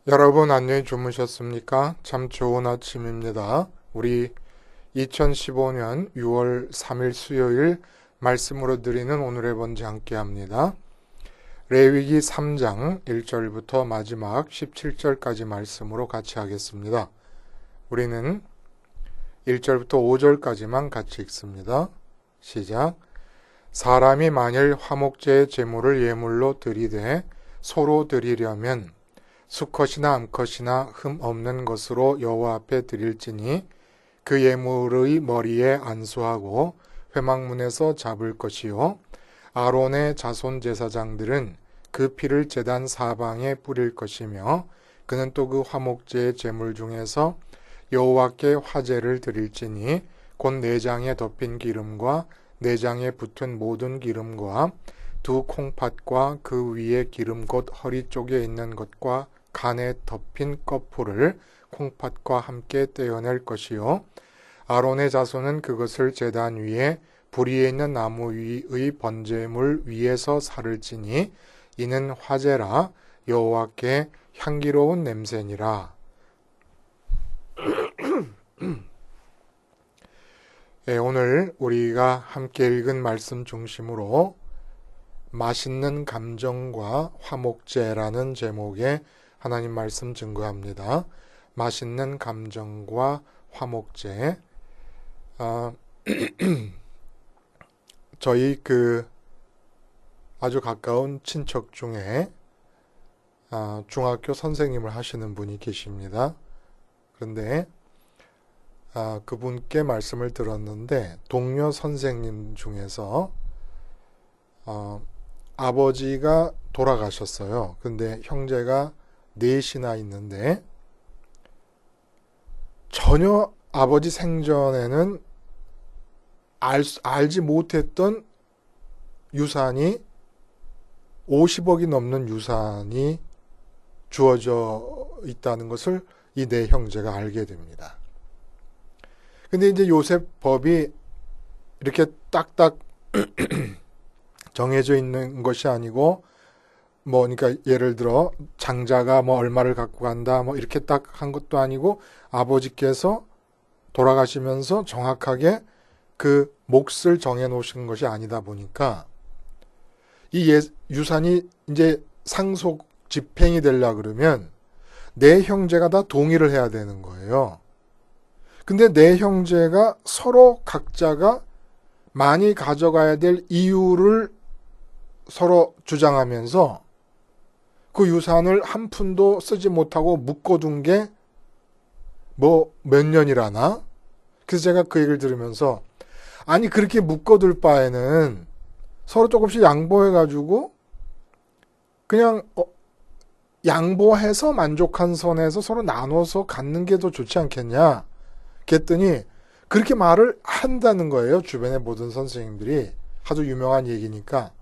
여러분 안녕히 주무셨습니까? 참 좋은 아침입니다. 우리 2015년 6월 3일 수요일 말씀으로 드리는 오늘의 번제 함께 합니다. 레위기 3장 1절부터 마지막 17절까지 말씀으로 같이 하겠습니다. 우리는 1절부터 5절까지만 같이 읽습니다. 시작. 사람이 만일 화목제의 제물을 예물로 드리되 소로 드리려면 수컷이나 암컷이나 흠 없는 것으로 여호와 앞에 드릴지니 그 예물의 머리에 안수하고 회막문에서 잡을 것이요 아론의 자손 제사장들은 그 피를 제단 사방에 뿌릴 것이며 그는 또 그 화목제의 제물 중에서 여호와께 화제를 드릴지니 곧 내장에 덮인 기름과 내장에 붙은 모든 기름과 두 콩팥과 그 위에 기름 곧 허리 쪽에 있는 것과 간에 덮인 꺼풀을 콩팥과 함께 떼어낼 것이요 아론의 자손은 그것을 제단 위에 불 위에 있는 나무 위의 번제물 위에서 살을 찌니 이는 화제라 여호와께 향기로운 냄새니라. 네, 오늘 우리가 함께 읽은 말씀 중심으로 맛있는 감정과 화목제라는 제목의 하나님 말씀 증거합니다. 맛있는 감정과 화목제. 저희 아주 가까운 친척 중에 중학교 선생님을 하시는 분이 계십니다. 그런데 그분께 말씀을 들었는데 동료 선생님 중에서 아버지가 돌아가셨어요. 근데 형제가 넷이나 있는데 전혀 아버지 생전에는 알지 못했던 유산이 50억이 넘는 유산이 주어져 있다는 것을 이 네 형제가 알게 됩니다. 근데 이제 요셉 법이 이렇게 딱딱 정해져 있는 것이 아니고 그러니까 예를 들어 장자가 얼마를 갖고 간다 이렇게 딱 한 것도 아니고 아버지께서 돌아가시면서 정확하게 그 몫을 정해 놓으신 것이 아니다 보니까 이 유산이 이제 상속 집행이 되려고 그러면 네 형제가 다 동의를 해야 되는 거예요. 근데 네 형제가 서로 각자가 많이 가져가야 될 이유를 서로 주장하면서 그 유산을 한 푼도 쓰지 못하고 묶어둔 게 몇 년이라나? 그래서 제가 그 얘기를 들으면서 아니 그렇게 묶어둘 바에는 서로 조금씩 양보해가지고 그냥 양보해서 만족한 선에서 서로 나눠서 갖는 게 더 좋지 않겠냐? 그랬더니 그렇게 말을 한다는 거예요. 주변의 모든 선생님들이. 아주 유명한 얘기니까.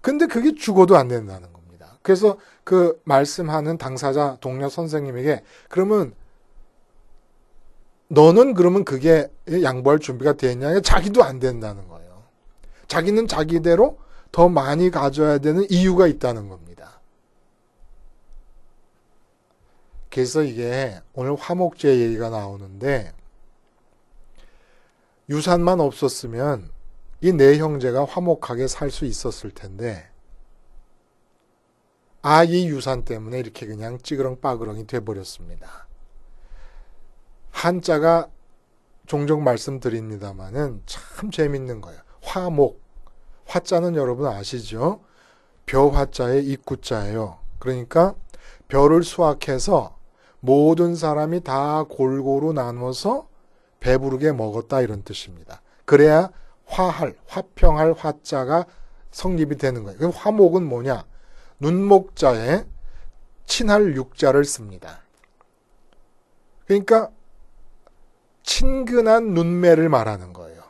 근데 그게 죽어도 안 된다는 겁니다. 그래서 그 말씀하는 당사자 동료 선생님에게 그러면 너는 그러면 그게 양보할 준비가 됐냐? 자기도 안 된다는 거예요. 자기는 자기대로 더 많이 가져야 되는 이유가 있다는 겁니다. 그래서 이게 오늘 화목제 얘기가 나오는데 유산만 없었으면 이 네 형제가 화목하게 살 수 있었을 텐데 이 유산 때문에 이렇게 그냥 찌그렁빠그렁이 돼버렸습니다. 한자가 종종 말씀드립니다마는 참 재밌는 거예요. 화목. 화자는 여러분 아시죠? 벼화자의 입구자예요. 그러니까 벼를 수확해서 모든 사람이 다 골고루 나눠서 배부르게 먹었다 이런 뜻입니다. 그래야 화평할 화자가 성립이 되는 거예요. 그럼 화목은 뭐냐? 눈목자에 친할 육자를 씁니다. 그러니까 친근한 눈매를 말하는 거예요.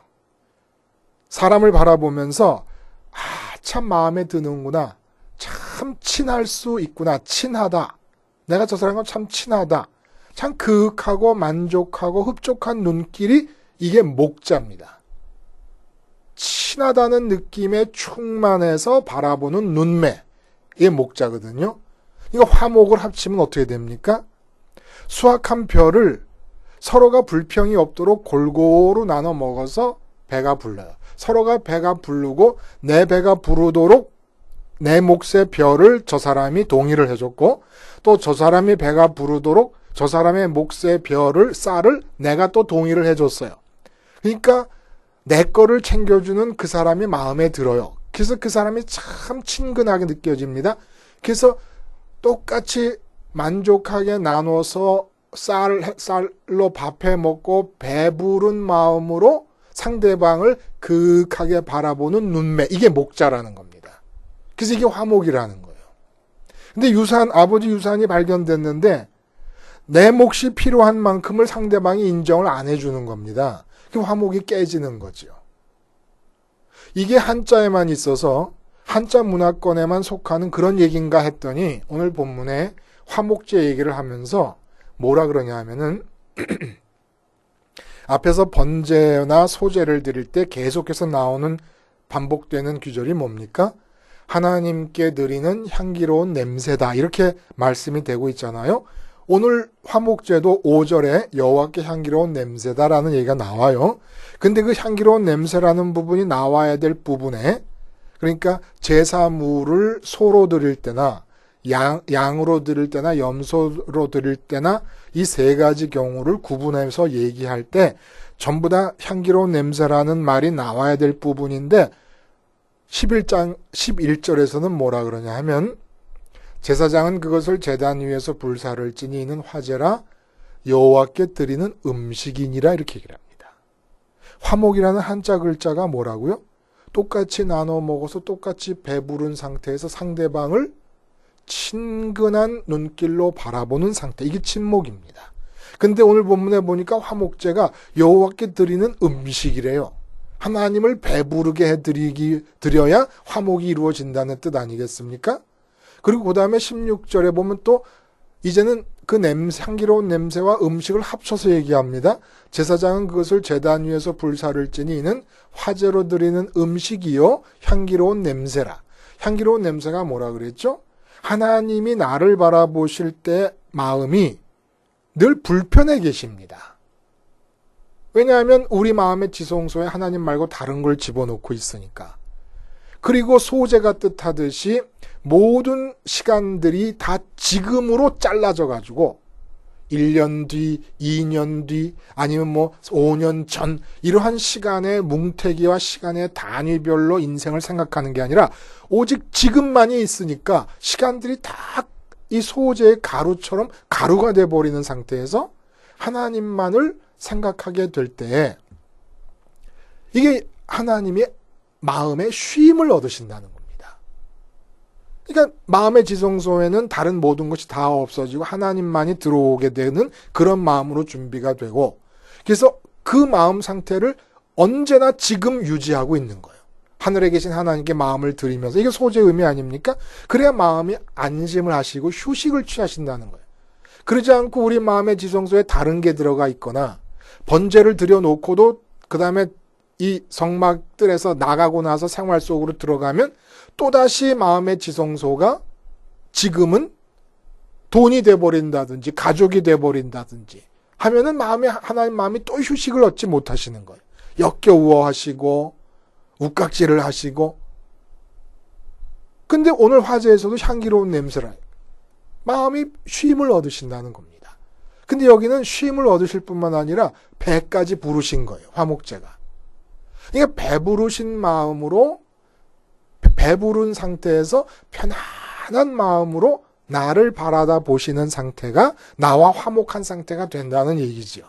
사람을 바라보면서 참 마음에 드는구나. 참 친할 수 있구나. 친하다. 내가 저 사람과 참 친하다. 참 그윽하고 만족하고 흡족한 눈길이 이게 목자입니다. 친하다는 느낌에 충만해서 바라보는 눈매. 이게 목자거든요. 이거 화목을 합치면 어떻게 됩니까? 수확한 벼를 서로가 불평이 없도록 골고루 나눠 먹어서 배가 불러요. 서로가 배가 부르고 내 배가 부르도록 내 몫의 벼를 저 사람이 동의를 해줬고, 또 저 사람이 배가 부르도록 저 사람의 몫의 벼를 쌀을 내가 또 동의를 해줬어요. 그러니까 내 거를 챙겨주는 그 사람이 마음에 들어요. 그래서 그 사람이 참 친근하게 느껴집니다. 그래서 똑같이 만족하게 나눠서 쌀로 밥해 먹고 배부른 마음으로 상대방을 그윽하게 바라보는 눈매, 이게 목자라는 겁니다. 그래서 이게 화목이라는 거예요. 근데 아버지 유산이 발견됐는데 내 몫이 필요한 만큼을 상대방이 인정을 안 해주는 겁니다. 그 화목이 깨지는 거죠. 이게 한자에만 있어서 한자 문화권에만 속하는 그런 얘기인가 했더니 오늘 본문에 화목제 얘기를 하면서 뭐라 그러냐 하면은 앞에서 번제나 소제를 드릴 때 계속해서 나오는 반복되는 규절이 뭡니까? 하나님께 드리는 향기로운 냄새다, 이렇게 말씀이 되고 있잖아요. 오늘 화목제도 5절에 여호와께 향기로운 냄새다라는 얘기가 나와요. 근데 그 향기로운 냄새라는 부분이 나와야 될 부분에, 그러니까 제사물을 소로 드릴 때나 양으로 드릴 때나 염소로 드릴 때나 이 세 가지 경우를 구분해서 얘기할 때 전부 다 향기로운 냄새라는 말이 나와야 될 부분인데 11장 11절에서는 뭐라 그러냐 하면 제사장은 그것을 제단 위에서 불사를 지니 이는 화제라 여호와께 드리는 음식이니라, 이렇게 얘기를 합니다. 화목이라는 한자 글자가 뭐라고요? 똑같이 나눠 먹어서 똑같이 배부른 상태에서 상대방을 친근한 눈길로 바라보는 상태, 이게 친목입니다. 근데 오늘 본문에 보니까 화목제가 여호와께 드리는 음식이래요. 하나님을 배부르게 드려야 화목이 이루어진다는 뜻 아니겠습니까? 그리고 그 다음에 16절에 보면 또 이제는 그 향기로운 냄새와 음식을 합쳐서 얘기합니다. 제사장은 그것을 제단 위에서 불사를 지니 이는 화제로 드리는 음식이요 향기로운 냄새라. 향기로운 냄새가 뭐라 그랬죠? 하나님이 나를 바라보실 때 마음이 늘 불편해 계십니다. 왜냐하면 우리 마음의 지성소에 하나님 말고 다른 걸 집어넣고 있으니까. 그리고 소제가 뜻하듯이 모든 시간들이 다 지금으로 잘라져 가지고 1년 뒤, 2년 뒤, 아니면 5년 전, 이러한 시간의 뭉태기와 시간의 단위별로 인생을 생각하는 게 아니라 오직 지금만이 있으니까 시간들이 다 이 소재의 가루처럼 가루가 돼버리는 상태에서 하나님만을 생각하게 될 때 이게 하나님의 마음의 쉼을 얻으신다는 겁니다. 그러니까 마음의 지성소에는 다른 모든 것이 다 없어지고 하나님만이 들어오게 되는 그런 마음으로 준비가 되고, 그래서 그 마음 상태를 언제나 지금 유지하고 있는 거예요. 하늘에 계신 하나님께 마음을 드리면서, 이게 소재의 의미 아닙니까? 그래야 마음이 안심을 하시고 휴식을 취하신다는 거예요. 그러지 않고 우리 마음의 지성소에 다른 게 들어가 있거나 번제를 드려놓고도 그 다음에 이 성막들에서 나가고 나서 생활 속으로 들어가면 또다시 마음의 지성소가 지금은 돈이 돼버린다든지 가족이 돼버린다든지 하면은 하나님 마음이 또 휴식을 얻지 못하시는 거예요. 역겨워하시고 욱각질을 하시고. 근데 오늘 화제에서도 향기로운 냄새라, 마음이 쉼을 얻으신다는 겁니다. 근데 여기는 쉼을 얻으실 뿐만 아니라 배까지 부르신 거예요, 화목제가. 그러니까 배부르신 마음으로, 배부른 상태에서 편안한 마음으로 나를 바라다 보시는 상태가 나와 화목한 상태가 된다는 얘기죠.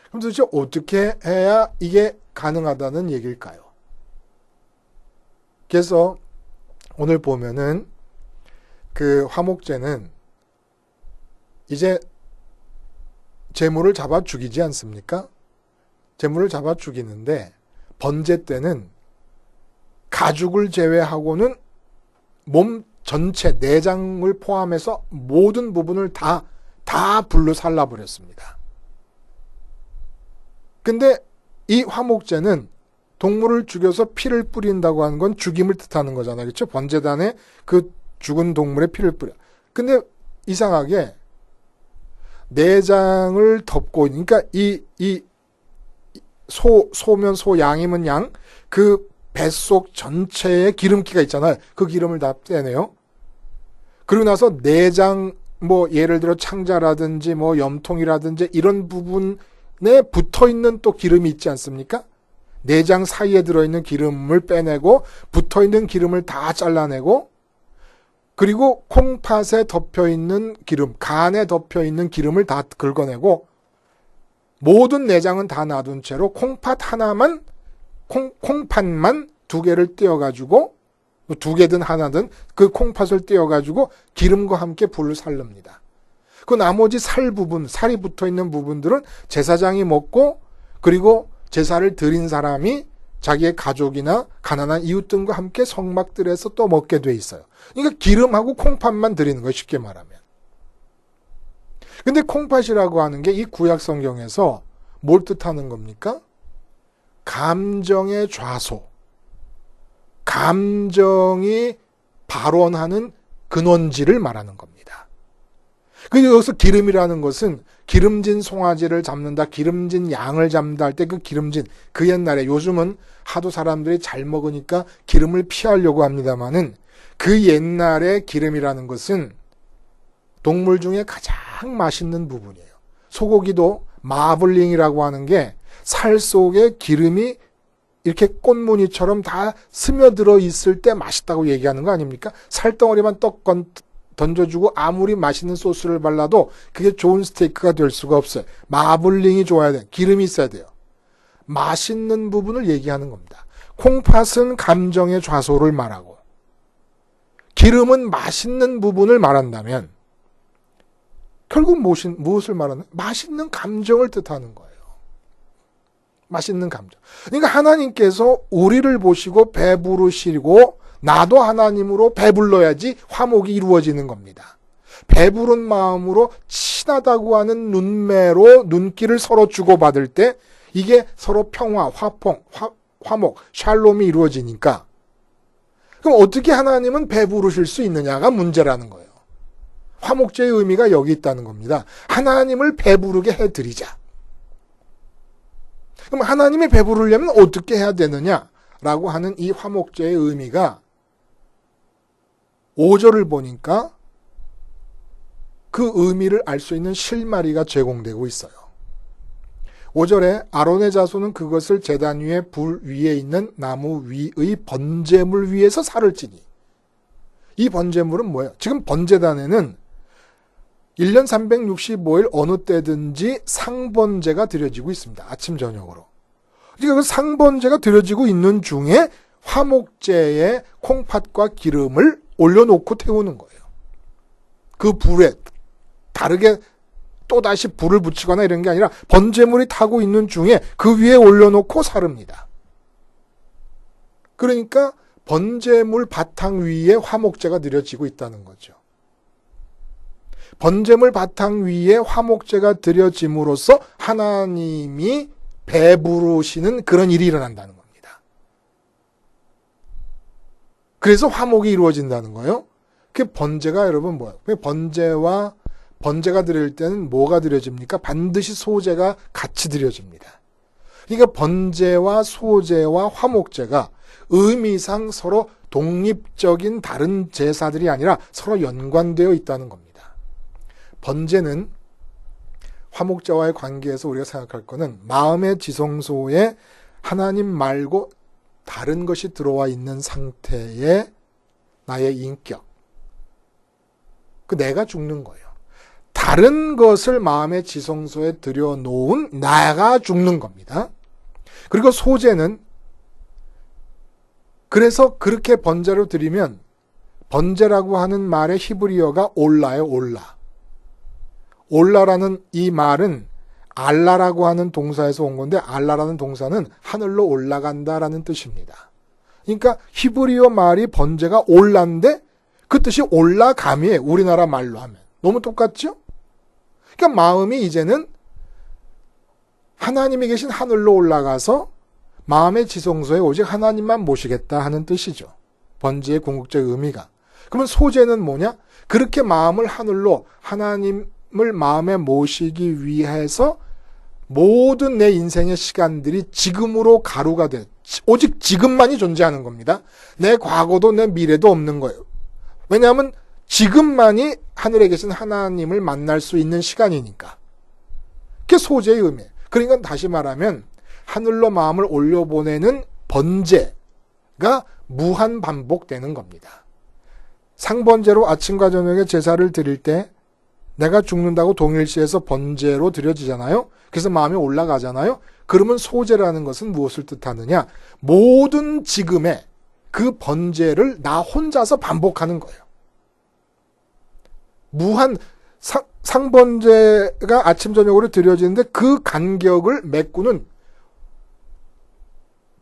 그럼 도대체 어떻게 해야 이게 가능하다는 얘기일까요? 그래서 오늘 보면은 그 화목제는 이제 재물을 잡아 죽이지 않습니까? 재물을 잡아 죽이는데 번제 때는 가죽을 제외하고는 몸 전체 내장을 포함해서 모든 부분을 다 불로 살라버렸습니다. 근데 이 화목제는 동물을 죽여서 피를 뿌린다고 하는 건 죽임을 뜻하는 거잖아요. 그렇죠? 번제단에 그 죽은 동물의 피를 뿌려. 근데 이상하게 내장을 덮고, 그러니까 소면 소, 양이면 양, 그 뱃속 전체에 기름기가 있잖아요. 그 기름을 다 떼내요. 그리고 나서 내장, 뭐 예를 들어 창자라든지 뭐 염통이라든지 이런 부분에 붙어 있는 또 기름이 있지 않습니까? 내장 사이에 들어있는 기름을 빼내고 붙어 있는 기름을 다 잘라내고, 그리고 콩팥에 덮여있는 기름, 간에 덮여있는 기름을 다 긁어내고, 모든 내장은 다 놔둔 채로 콩팥 하나만, 콩팥만 2개를 떼어가지고, 2개든 하나든 그 콩팥을 떼어가지고 기름과 함께 불을 살릅니다. 그 나머지 살 부분, 살이 붙어있는 부분들은 제사장이 먹고, 그리고 제사를 드린 사람이 자기의 가족이나 가난한 이웃 등과 함께 성막들에서 또 먹게 돼 있어요. 그러니까 기름하고 콩팥만 드리는 거예요, 쉽게 말하면. 근데 콩팥이라고 하는 게 이 구약 성경에서 뭘 뜻하는 겁니까? 감정의 좌소, 감정이 발원하는 근원지를 말하는 겁니다. 그리고 여기서 기름이라는 것은 기름진 송아지를 잡는다, 기름진 양을 잡는다 할 때 그 기름진, 그 옛날에, 요즘은 하도 사람들이 잘 먹으니까 기름을 피하려고 합니다마는, 그 옛날에 기름이라는 것은 동물 중에 가장 맛있는 부분이에요. 소고기도 마블링이라고 하는 게 살 속에 기름이 이렇게 꽃무늬처럼 다 스며들어 있을 때 맛있다고 얘기하는 거 아닙니까? 살덩어리만 떡 던져주고 아무리 맛있는 소스를 발라도 그게 좋은 스테이크가 될 수가 없어요. 마블링이 좋아야 돼. 기름이 있어야 돼요. 맛있는 부분을 얘기하는 겁니다. 콩팥은 감정의 좌소를 말하고, 기름은 맛있는 부분을 말한다면 결국 무엇을 말하는? 맛있는 감정을 뜻하는 거예요. 맛있는 감정. 그러니까 하나님께서 우리를 보시고 배부르시고 나도 하나님으로 배불러야지 화목이 이루어지는 겁니다. 배부른 마음으로 친하다고 하는 눈매로 눈길을 서로 주고받을 때 이게 서로 평화, 화목, 샬롬이 이루어지니까, 그럼 어떻게 하나님은 배부르실 수 있느냐가 문제라는 거예요. 화목제의 의미가 여기 있다는 겁니다. 하나님을 배부르게 해드리자. 그럼 하나님이 배부르려면 어떻게 해야 되느냐라고 하는 이 화목제의 의미가 5절을 보니까 그 의미를 알 수 있는 실마리가 제공되고 있어요. 5절에 아론의 자손은 그것을 제단 위에 불 위에 있는 나무 위의 번제물 위에서 살을 찌니. 이 번제물은 뭐예요? 지금 번제단에는 1년 365일 어느 때든지 상번제가 드려지고 있습니다. 아침 저녁으로. 그러니까 그 상번제가 드려지고 있는 중에 화목제에 콩팥과 기름을 올려놓고 태우는 거예요. 그 불에 다르게 또다시 불을 붙이거나 이런 게 아니라 번제물이 타고 있는 중에 그 위에 올려놓고 사릅니다. 그러니까 번제물 바탕 위에 화목제가 드려지고 있다는 거죠. 번제물 바탕 위에 화목제가 드려짐으로써 하나님이 배부르시는 그런 일이 일어난다는 겁니다. 그래서 화목이 이루어진다는 거예요. 그 번제가 여러분 뭐예요? 번제가 드릴 때는 뭐가 드려집니까? 반드시 소제가 같이 드려집니다. 그러니까 번제와 소제와 화목제가 의미상 서로 독립적인 다른 제사들이 아니라 서로 연관되어 있다는 겁니다. 번제는 화목제와의 관계에서 우리가 생각할 거는 마음의 지성소에 하나님 말고 다른 것이 들어와 있는 상태의 나의 인격, 그 내가 죽는 거예요. 다른 것을 마음의 지성소에 들여놓은 나가 죽는 겁니다. 그리고 소제는, 그래서 그렇게 번제로 드리면, 번제라고 하는 말의 히브리어가 올라예요. 올라라는 이 말은 알라라고 하는 동사에서 온 건데, 알라라는 동사는 하늘로 올라간다라는 뜻입니다. 그러니까 히브리어 말이 번제가 올라인데 그 뜻이 올라감이에요. 우리나라 말로 하면. 너무 똑같죠? 그러니까 마음이 이제는 하나님이 계신 하늘로 올라가서 마음의 지성소에 오직 하나님만 모시겠다 하는 뜻이죠. 번제의 궁극적 의미가. 그러면 소재는 뭐냐? 그렇게 마음을 하늘로 하나님을 마음에 모시기 위해서 모든 내 인생의 시간들이 지금으로 가루가 돼. 오직 지금만이 존재하는 겁니다. 내 과거도 내 미래도 없는 거예요. 왜냐하면 지금만이 하늘에 계신 하나님을 만날 수 있는 시간이니까. 그게 소재의 의미예요. 그러니까 다시 말하면 하늘로 마음을 올려보내는 번제가 무한 반복되는 겁니다. 상번제로 아침과 저녁에 제사를 드릴 때 내가 죽는다고 동일시해서 번제로 드려지잖아요. 그래서 마음이 올라가잖아요. 그러면 소제라는 것은 무엇을 뜻하느냐? 모든 지금의 그 번제를 나 혼자서 반복하는 거예요. 무한 상번제가 아침 저녁으로 드려지는데 그 간격을 메꾸는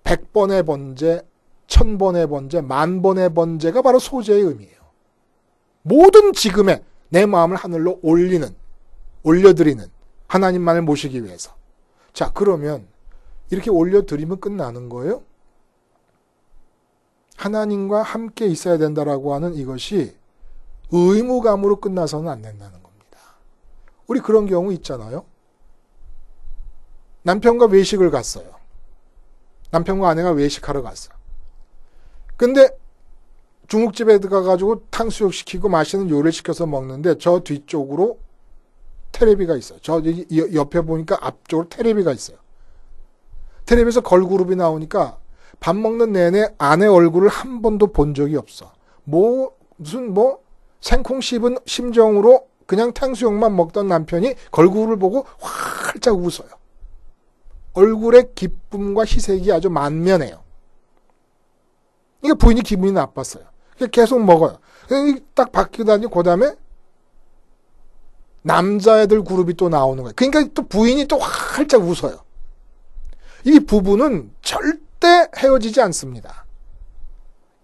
100번의 번제, 1000번의 번제, 10,000번의 번제가 바로 소제의 의미예요. 모든 지금의 내 마음을 하늘로 올려드리는 하나님만을 모시기 위해서. 자, 그러면 이렇게 올려드리면 끝나는 거예요? 하나님과 함께 있어야 된다라고 하는 이것이 의무감으로 끝나서는 안 된다는 겁니다. 우리 그런 경우 있잖아요. 남편과 외식을 갔어요. 남편과 아내가 외식하러 갔어. 근데 중국집에 가가지고 탕수육 시키고 맛있는 요리를 시켜서 먹는데 저 뒤쪽으로 테레비가 있어요. 저 옆에 보니까 앞쪽으로 테레비가 있어요. 텔레비에서 걸그룹이 나오니까 밥 먹는 내내 아내 얼굴을 한 번도 본 적이 없어. 무슨 생콩 씹은 심정으로 그냥 탕수육만 먹던 남편이 걸그룹을 보고 활짝 웃어요. 얼굴에 기쁨과 희색이 아주 만면해요. 이게 부인이 기분이 나빴어요. 계속 먹어요. 딱 바뀌다니 그 다음에 남자애들 그룹이 또 나오는 거예요. 그러니까 또 부인이 또 활짝 웃어요. 이 부부는 절대 헤어지지 않습니다.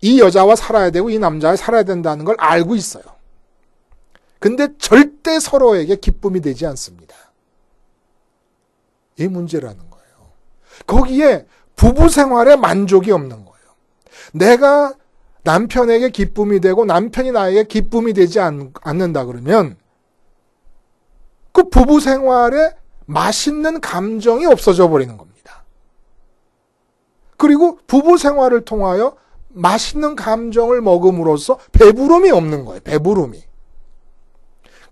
이 여자와 살아야 되고 이 남자와 살아야 된다는 걸 알고 있어요. 근데 절대 서로에게 기쁨이 되지 않습니다. 이 문제라는 거예요. 거기에 부부 생활에 만족이 없는 거예요. 내가 남편에게 기쁨이 되고 남편이 나에게 기쁨이 되지 않는다 그러면 그 부부 생활에 맛있는 감정이 없어져 버리는 겁니다. 그리고 부부 생활을 통하여 맛있는 감정을 먹음으로써 배부름이 없는 거예요. 배부름이.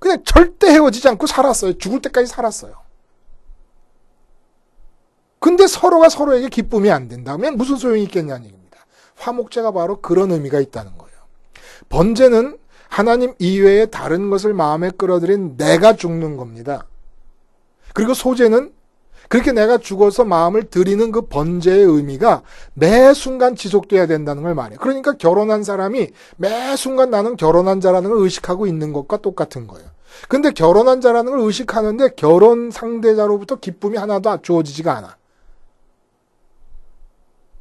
그냥 절대 헤어지지 않고 살았어요. 죽을 때까지 살았어요. 근데 서로가 서로에게 기쁨이 안 된다면 무슨 소용이 있겠냐는 얘기입니다. 화목제가 바로 그런 의미가 있다는 거예요. 번제는 하나님 이외에 다른 것을 마음에 끌어들인 내가 죽는 겁니다. 그리고 소제는 그렇게 내가 죽어서 마음을 드리는 그 번제의 의미가 매 순간 지속돼야 된다는 걸 말해요. 그러니까 결혼한 사람이 매 순간 나는 결혼한 자라는 걸 의식하고 있는 것과 똑같은 거예요. 근데 결혼한 자라는 걸 의식하는데 결혼 상대자로부터 기쁨이 하나도 주어지지가 않아.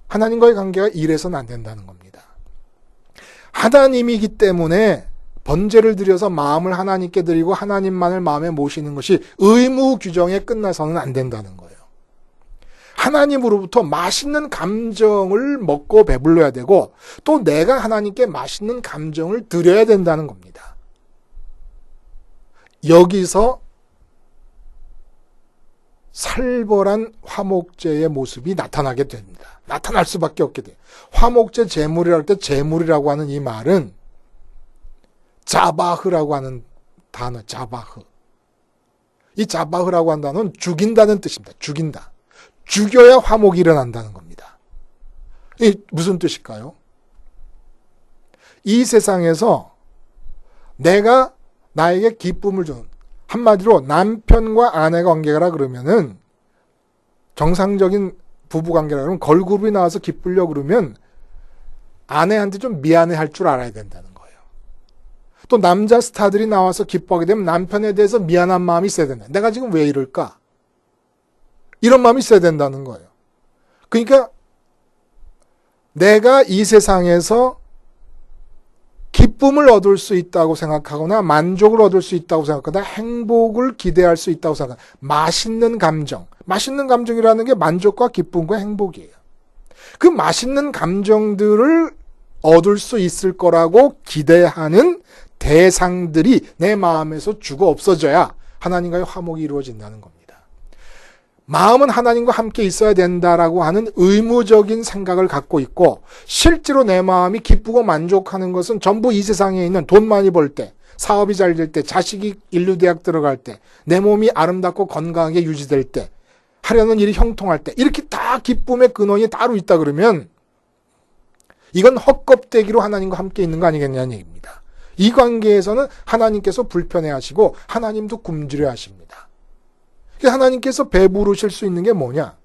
하나님과의 관계가 이래서는 안 된다는 겁니다. 하나님이기 때문에 번제를 드려서 마음을 하나님께 드리고 하나님만을 마음에 모시는 것이 의무 규정에 끝나서는 안 된다는 거예요. 하나님으로부터 맛있는 감정을 먹고 배불러야 되고 또 내가 하나님께 맛있는 감정을 드려야 된다는 겁니다. 여기서 살벌한 화목제의 모습이 나타나게 됩니다. 나타날 수밖에 없게 돼요. 화목제 제물이라고 할 때 제물이라고 하는 이 말은 자바흐라고 하는 단어, 자바흐. 이 자바흐라고 하는 단어는 죽인다는 뜻입니다. 죽인다. 죽여야 화목이 일어난다는 겁니다. 이 무슨 뜻일까요? 이 세상에서 내가 나에게 기쁨을 주는, 한마디로 남편과 아내 관계라 그러면은 정상적인 부부 관계라 그러면 걸그룹이 나와서 기쁘려고 그러면 아내한테 좀 미안해 할 줄 알아야 된다는 거예요. 또 남자 스타들이 나와서 기뻐하게 되면 남편에 대해서 미안한 마음이 있어야 된다. 내가 지금 왜 이럴까? 이런 마음이 있어야 된다는 거예요. 그러니까 내가 이 세상에서 기쁨을 얻을 수 있다고 생각하거나 만족을 얻을 수 있다고 생각하거나 행복을 기대할 수 있다고 생각하거나 맛있는 감정. 맛있는 감정이라는 게 만족과 기쁨과 행복이에요. 그 맛있는 감정들을 얻을 수 있을 거라고 기대하는 대상들이 내 마음에서 죽어 없어져야 하나님과의 화목이 이루어진다는 겁니다. 마음은 하나님과 함께 있어야 된다라고 하는 의무적인 생각을 갖고 있고, 실제로 내 마음이 기쁘고 만족하는 것은 전부 이 세상에 있는 돈 많이 벌 때, 사업이 잘 될 때, 자식이 인류대학 들어갈 때, 내 몸이 아름답고 건강하게 유지될 때, 하려는 일이 형통할 때, 이렇게 다 기쁨의 근원이 따로 있다 그러면 이건 헛껍데기로 하나님과 함께 있는 거 아니겠냐는 얘기입니다. 이 관계에서는 하나님께서 불편해하시고 하나님도 굶주려 하십니다. 하나님께서 배부르실 수 있는 게 뭐냐?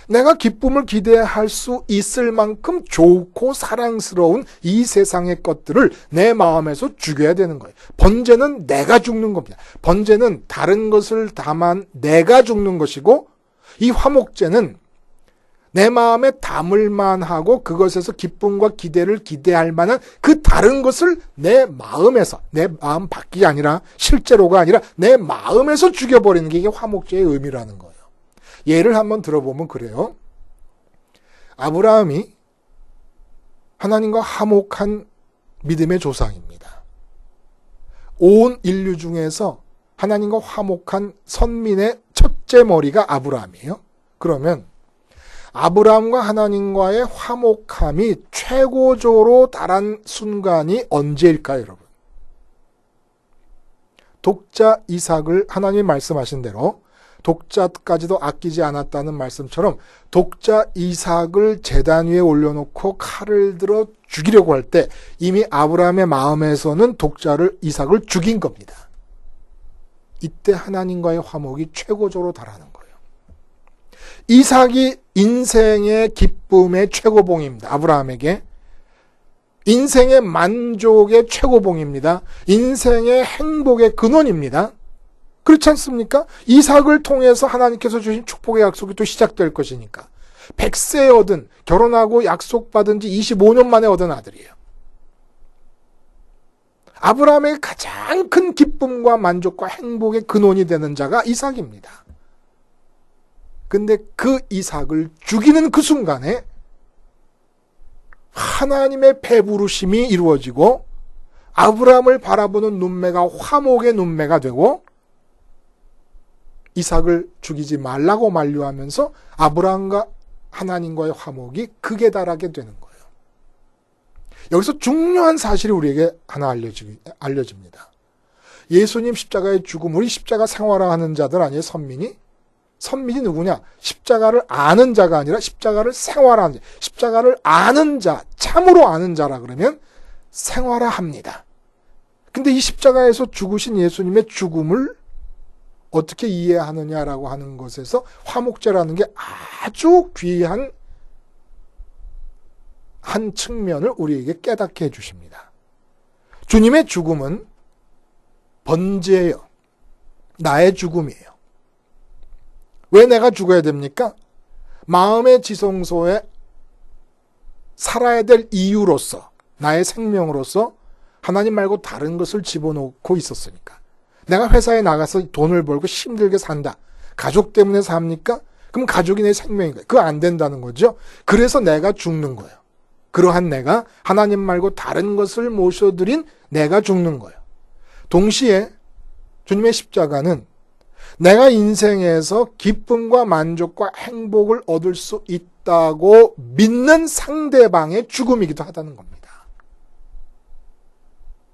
내가 기쁨을 기대할 수 있을 만큼 좋고 사랑스러운 이 세상의 것들을 내 마음에서 죽여야 되는 거예요. 번제는 내가 죽는 겁니다. 번제는 다른 것을 다만 내가 죽는 것이고, 이 화목제는 내 마음에 담을 만하고 그것에서 기쁨과 기대를 기대할 만한 그 다른 것을 내 마음에서, 내 마음 밖이 아니라 실제로가 아니라 내 마음에서 죽여버리는 게 이게 화목제의 의미라는 거예요. 예를 한번 들어보면 그래요. 아브라함이 하나님과 화목한 믿음의 조상입니다. 온 인류 중에서 하나님과 화목한 선민의 첫째 머리가 아브라함이에요. 그러면 아브라함과 하나님과의 화목함이 최고조로 달한 순간이 언제일까요, 여러분? 독자 이삭을 하나님이 말씀하신 대로 독자까지도 아끼지 않았다는 말씀처럼 독자 이삭을 제단 위에 올려놓고 칼을 들어 죽이려고 할 때 이미 아브라함의 마음에서는 독자를 이삭을 죽인 겁니다. 이때 하나님과의 화목이 최고조로 달하는 거예요. 이삭이 인생의 기쁨의 최고봉입니다. 아브라함에게 인생의 만족의 최고봉입니다. 인생의 행복의 근원입니다. 그렇지 않습니까? 이삭을 통해서 하나님께서 주신 축복의 약속이 또 시작될 것이니까. 100세에 얻은, 결혼하고 약속받은 지 25년 만에 얻은 아들이에요. 아브라함의 가장 큰 기쁨과 만족과 행복의 근원이 되는 자가 이삭입니다. 근데 그 이삭을 죽이는 그 순간에 하나님의 배부르심이 이루어지고 아브라함을 바라보는 눈매가 화목의 눈매가 되고 이삭을 죽이지 말라고 만류하면서 아브라함과 하나님과의 화목이 극에 달하게 되는 거예요. 여기서 중요한 사실이 우리에게 하나 알려집니다. 예수님 십자가의 죽음, 우리 십자가 생활화하는 자들 아니에요, 선민이? 선민이 누구냐? 십자가를 아는 자가 아니라 십자가를 생활하는 자. 십자가를 아는 자, 참으로 아는 자라 그러면 생활화합니다. 근데 이 십자가에서 죽으신 예수님의 죽음을 어떻게 이해하느냐라고 하는 것에서 화목제라는 게 아주 귀한 한 측면을 우리에게 깨닫게 해주십니다. 주님의 죽음은 번제예요. 나의 죽음이에요. 왜 내가 죽어야 됩니까? 마음의 지성소에 살아야 될 이유로서, 나의 생명으로서 하나님 말고 다른 것을 집어넣고 있었으니까. 내가 회사에 나가서 돈을 벌고 힘들게 산다. 가족 때문에 삽니까? 그럼 가족이 내 생명인가요? 그거 안 된다는 거죠. 그래서 내가 죽는 거예요. 그러한 내가 하나님 말고 다른 것을 모셔드린 내가 죽는 거예요. 동시에 주님의 십자가는 내가 인생에서 기쁨과 만족과 행복을 얻을 수 있다고 믿는 상대방의 죽음이기도 하다는 겁니다.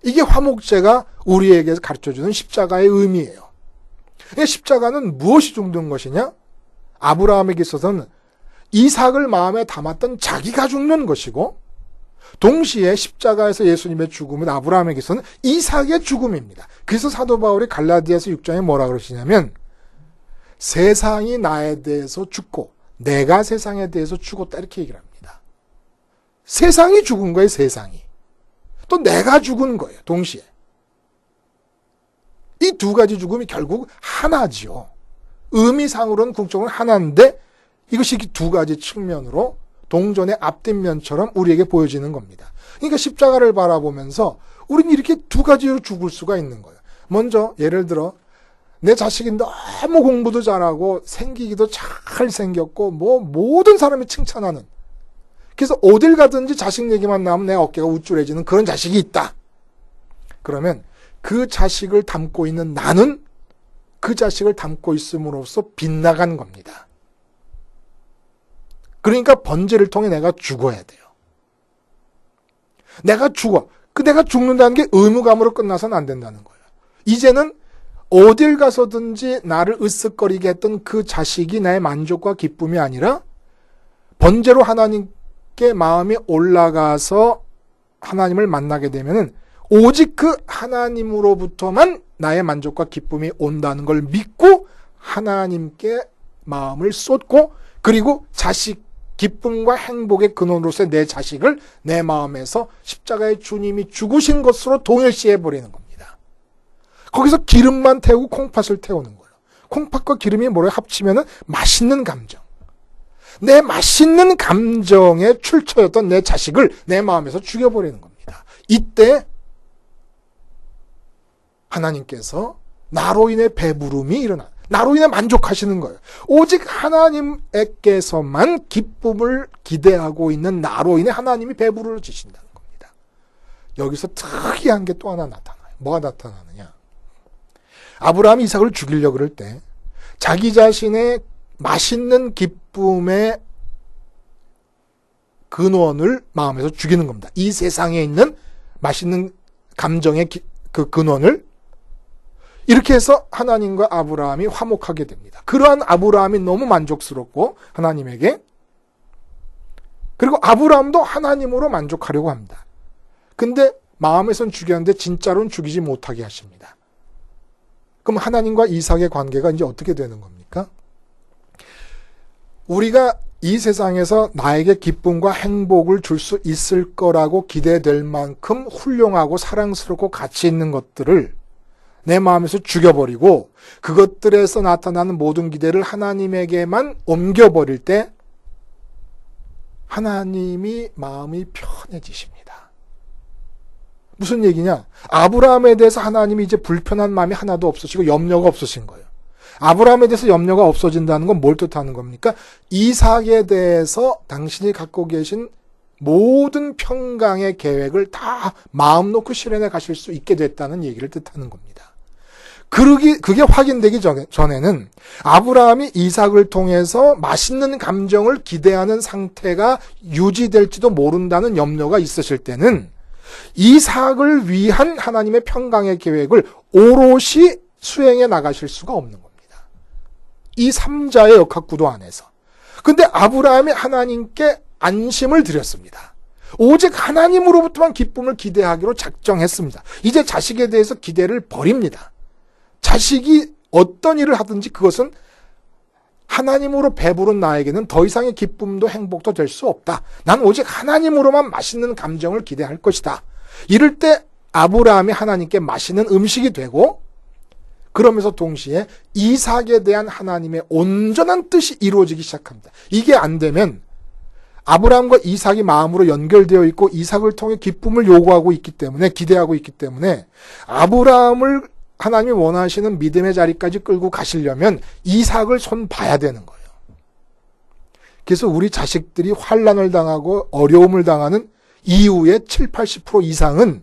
이게 화목제가 우리에게 가르쳐주는 십자가의 의미예요. 십자가는 무엇이 죽는 것이냐? 아브라함에게 있어서는 이삭을 마음에 담았던 자기가 죽는 것이고, 동시에 십자가에서 예수님의 죽음은 아브라함에게서는 이삭의 죽음입니다. 그래서 사도 바울이 갈라디아서 6장에 뭐라 그러시냐면 세상이 나에 대해서 죽고 내가 세상에 대해서 죽었다 이렇게 얘기를 합니다. 세상이 죽은 거예요. 세상이. 또 내가 죽은 거예요. 동시에. 이 두 가지 죽음이 결국 하나지요. 의미상으로는 궁적으로는 하나인데 이것이 두 가지 측면으로 동전의 앞뒷면처럼 우리에게 보여지는 겁니다. 그러니까 십자가를 바라보면서 우리는 이렇게 두 가지로 죽을 수가 있는 거예요. 먼저 예를 들어 내 자식이 너무 공부도 잘하고 생기기도 잘 생겼고 뭐 모든 사람이 칭찬하는 그래서 어딜 가든지 자식 얘기만 나오면 내 어깨가 우쭐해지는 그런 자식이 있다. 그러면 그 자식을 담고 있는 나는 그 자식을 담고 있음으로써 빗나간 겁니다. 그러니까 번제를 통해 내가 죽어야 돼요. 내가 죽어. 내가 죽는다는 게 의무감으로 끝나서는 안 된다는 거예요. 이제는 어딜 가서든지 나를 으쓱거리게 했던 그 자식이 나의 만족과 기쁨이 아니라 번제로 하나님께 마음이 올라가서 하나님을 만나게 되면은 오직 그 하나님으로부터만 나의 만족과 기쁨이 온다는 걸 믿고 하나님께 마음을 쏟고 그리고 자식 기쁨과 행복의 근원으로서의 내 자식을 내 마음에서 십자가의 주님이 죽으신 것으로 동일시해버리는 겁니다. 거기서 기름만 태우고 콩팥을 태우는 거예요. 콩팥과 기름이 뭐래 합치면은 맛있는 감정. 내 맛있는 감정의 출처였던 내 자식을 내 마음에서 죽여버리는 겁니다. 이때 하나님께서 나로 인해 배부름이 일어나. 나로 인해 만족하시는 거예요. 오직 하나님께서만 기쁨을 기대하고 있는 나로 인해 하나님이 배부르지신다는 겁니다. 여기서 특이한 게 또 하나 나타나요. 뭐가 나타나느냐. 아브라함이 이삭을 죽이려고 그럴 때 자기 자신의 맛있는 기쁨의 근원을 마음에서 죽이는 겁니다. 이 세상에 있는 맛있는 감정의 그 근원을 이렇게 해서 하나님과 아브라함이 화목하게 됩니다. 그러한 아브라함이 너무 만족스럽고 하나님에게 그리고 아브라함도 하나님으로 만족하려고 합니다. 근데 마음에선 죽였는데 진짜로는 죽이지 못하게 하십니다. 그럼 하나님과 이삭의 관계가 이제 어떻게 되는 겁니까? 우리가 이 세상에서 나에게 기쁨과 행복을 줄 수 있을 거라고 기대될 만큼 훌륭하고 사랑스럽고 가치 있는 것들을 내 마음에서 죽여버리고 그것들에서 나타나는 모든 기대를 하나님에게만 옮겨버릴 때 하나님이 마음이 편해지십니다. 무슨 얘기냐? 아브라함에 대해서 하나님이 이제 불편한 마음이 하나도 없으시고 염려가 없으신 거예요. 아브라함에 대해서 염려가 없어진다는 건 뭘 뜻하는 겁니까? 이삭에 대해서 당신이 갖고 계신 모든 평강의 계획을 다 마음 놓고 실현해 가실 수 있게 됐다는 얘기를 뜻하는 겁니다. 그게 확인되기 전에는 아브라함이 이삭을 통해서 맛있는 감정을 기대하는 상태가 유지될지도 모른다는 염려가 있으실 때는 이삭을 위한 하나님의 평강의 계획을 오롯이 수행해 나가실 수가 없는 겁니다. 이 3자의 역학구도 안에서. 근데 아브라함이 하나님께 안심을 드렸습니다. 오직 하나님으로부터만 기쁨을 기대하기로 작정했습니다. 이제 자식에 대해서 기대를 버립니다. 자식이 어떤 일을 하든지 그것은 하나님으로 배부른 나에게는 더 이상의 기쁨도 행복도 될 수 없다. 난 오직 하나님으로만 맛있는 감정을 기대할 것이다. 이럴 때 아브라함이 하나님께 맛있는 음식이 되고 그러면서 동시에 이삭에 대한 하나님의 온전한 뜻이 이루어지기 시작합니다. 이게 안 되면 아브라함과 이삭이 마음으로 연결되어 있고 이삭을 통해 기쁨을 요구하고 있기 때문에 기대하고 있기 때문에 아브라함을 하나님이 원하시는 믿음의 자리까지 끌고 가시려면 이삭을 손 봐야 되는 거예요. 그래서 우리 자식들이 환난을 당하고 어려움을 당하는 이후의 70-80% 이상은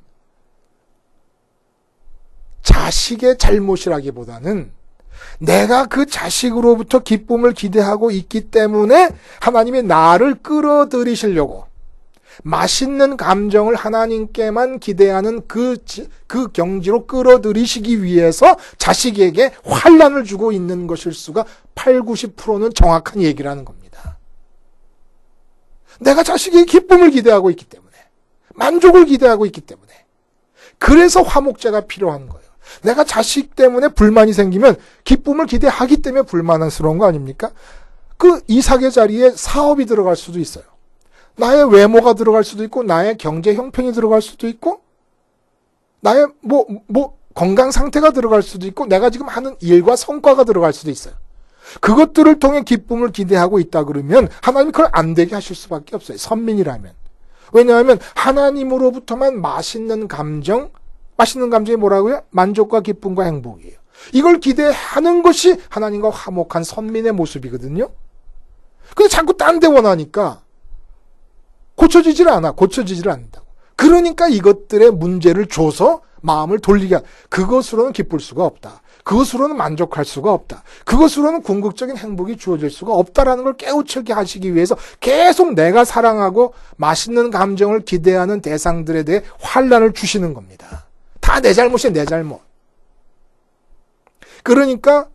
자식의 잘못이라기보다는 내가 그 자식으로부터 기쁨을 기대하고 있기 때문에 하나님이 나를 끌어들이시려고 맛있는 감정을 하나님께만 기대하는 그 경지로 끌어들이시기 위해서 자식에게 환난을 주고 있는 것일 수가 80-90%는 정확한 얘기라는 겁니다. 내가 자식에게 기쁨을 기대하고 있기 때문에 만족을 기대하고 있기 때문에 그래서 화목제가 필요한 거예요. 내가 자식 때문에 불만이 생기면 기쁨을 기대하기 때문에 불만스러운 거 아닙니까? 그 이삭의 자리에 사업이 들어갈 수도 있어요. 나의 외모가 들어갈 수도 있고 나의 경제 형편이 들어갈 수도 있고 나의 건강 상태가 들어갈 수도 있고 내가 지금 하는 일과 성과가 들어갈 수도 있어요. 그것들을 통해 기쁨을 기대하고 있다 그러면 하나님이 그걸 안 되게 하실 수밖에 없어요. 선민이라면. 왜냐하면 하나님으로부터만 맛있는 감정이 뭐라고요? 만족과 기쁨과 행복이에요. 이걸 기대하는 것이 하나님과 화목한 선민의 모습이거든요. 근데 자꾸 딴 데 원하니까 고쳐지질 않는다고. 그러니까 이것들의 문제를 줘서 마음을 돌리게 그것으로는 기쁠 수가 없다. 그것으로는 만족할 수가 없다. 그것으로는 궁극적인 행복이 주어질 수가 없다라는 걸 깨우치게 하시기 위해서 계속 내가 사랑하고 맛있는 감정을 기대하는 대상들에 대해 환난을 주시는 겁니다. 다 내 잘못이야, 내 잘못. 그러니까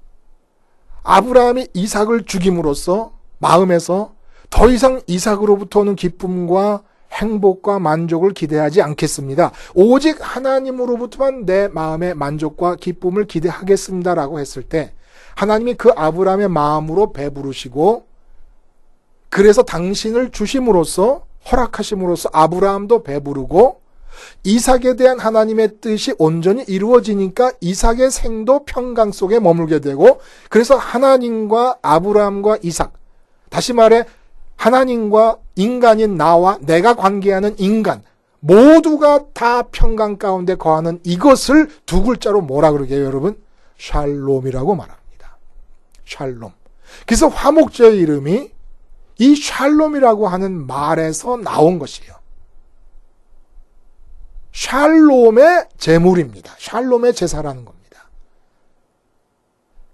아브라함이 이삭을 죽임으로써 마음에서 더 이상 이삭으로부터 오는 기쁨과 행복과 만족을 기대하지 않겠습니다. 오직 하나님으로부터만 내 마음의 만족과 기쁨을 기대하겠습니다라고 했을 때 하나님이 그 아브라함의 마음으로 배부르시고 그래서 당신을 주심으로써 허락하심으로써 아브라함도 배부르고 이삭에 대한 하나님의 뜻이 온전히 이루어지니까 이삭의 생도 평강 속에 머물게 되고 그래서 하나님과 아브라함과 이삭 다시 말해 하나님과 인간인 나와 내가 관계하는 인간 모두가 다 평강 가운데 거하는 이것을 두 글자로 뭐라 그러게요, 여러분? 샬롬이라고 말합니다. 샬롬. 그래서 화목제의 이름이 이 샬롬이라고 하는 말에서 나온 것이에요. 샬롬의 제물입니다. 샬롬의 제사라는 겁니다.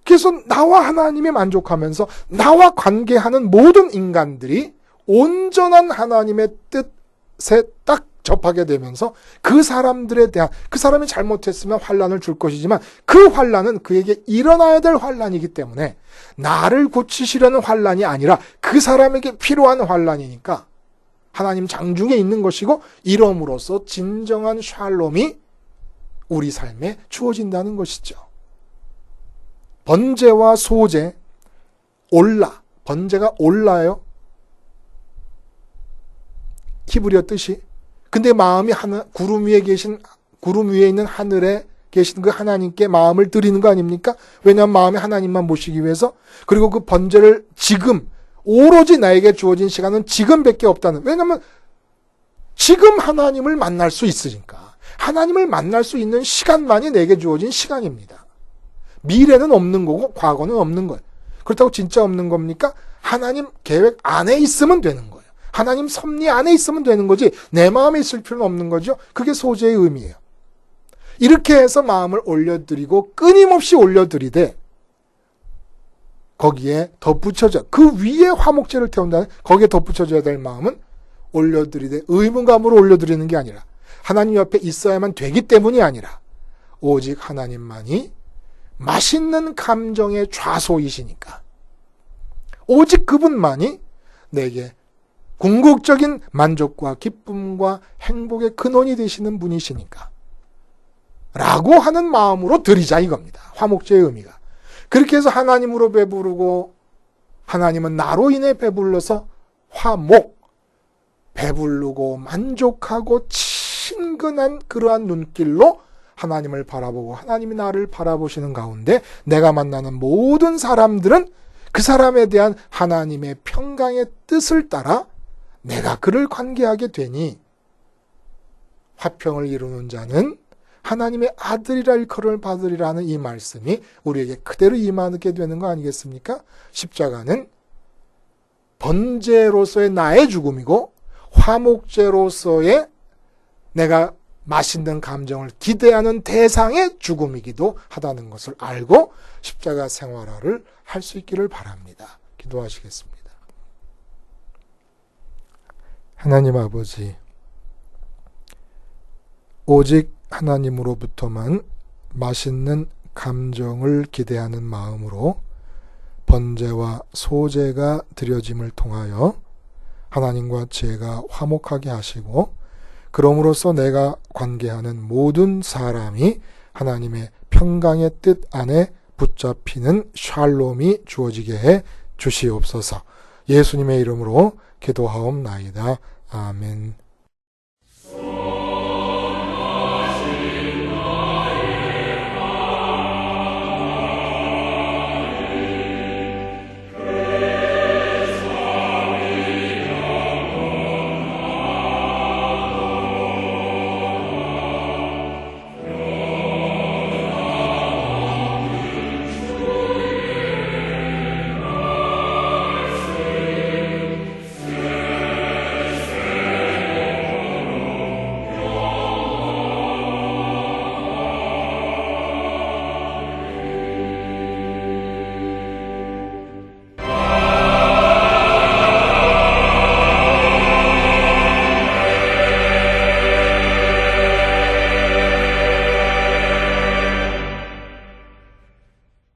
그래서 나와 하나님이 만족하면서 나와 관계하는 모든 인간들이 온전한 하나님의 뜻에 딱 접하게 되면서 그 사람들에 대한 그 사람이 잘못했으면 환난을 줄 것이지만 그 환난은 그에게 일어나야 될 환난이기 때문에 나를 고치시려는 환난이 아니라 그 사람에게 필요한 환난이니까 하나님 장중에 있는 것이고 이러므로써 진정한 샬롬이 우리 삶에 주어진다는 것이죠. 번제와 소제, 올라, 번제가 올라요. 히브리어 뜻이. 근데 마음이 구름 위에 있는 하늘에 계신 그 하나님께 마음을 드리는 거 아닙니까? 왜냐하면 마음이 하나님만 모시기 위해서. 그리고 그 번제를 지금 오로지 나에게 주어진 시간은 지금밖에 없다는. 왜냐하면 지금 하나님을 만날 수 있으니까. 하나님을 만날 수 있는 시간만이 내게 주어진 시간입니다. 미래는 없는 거고 과거는 없는 거예요. 그렇다고 진짜 없는 겁니까? 하나님 계획 안에 있으면 되는 거예요. 하나님 섭리 안에 있으면 되는 거지 내 마음에 있을 필요는 없는 거죠. 그게 소제의 의미예요. 이렇게 해서 마음을 올려드리고 끊임없이 올려드리되 거기에 덧붙여져 그 위에 화목제를 태운다는 거기에 덧붙여져야 될 마음은 올려드리되 의무감으로 올려드리는 게 아니라 하나님 옆에 있어야만 되기 때문이 아니라 오직 하나님만이 맛있는 감정의 좌소이시니까 오직 그분만이 내게 궁극적인 만족과 기쁨과 행복의 근원이 되시는 분이시니까 라고 하는 마음으로 드리자 이겁니다. 화목제의 의미가. 그렇게 해서 하나님으로 배부르고 하나님은 나로 인해 배불러서 화목, 배부르고 만족하고 친근한 그러한 눈길로 하나님을 바라보고 하나님이 나를 바라보시는 가운데 내가 만나는 모든 사람들은 그 사람에 대한 하나님의 평강의 뜻을 따라 내가 그를 관계하게 되니 화평을 이루는 자는 하나님의 아들이라 일컬음을 받으리라는 이 말씀이 우리에게 그대로 임하게 되는 거 아니겠습니까? 십자가는 번제로서의 나의 죽음이고 화목제로서의 내가 맛있는 감정을 기대하는 대상의 죽음이기도 하다는 것을 알고 십자가 생활화를 할 수 있기를 바랍니다. 기도하시겠습니다. 하나님 아버지, 오직 하나님으로부터만 맛있는 감정을 기대하는 마음으로 번제와 소제가 드려짐을 통하여 하나님과 제가 화목하게 하시고 그럼으로써 내가 관계하는 모든 사람이 하나님의 평강의 뜻 안에 붙잡히는 샬롬이 주어지게 해 주시옵소서. 예수님의 이름으로 기도하옵나이다. 아멘.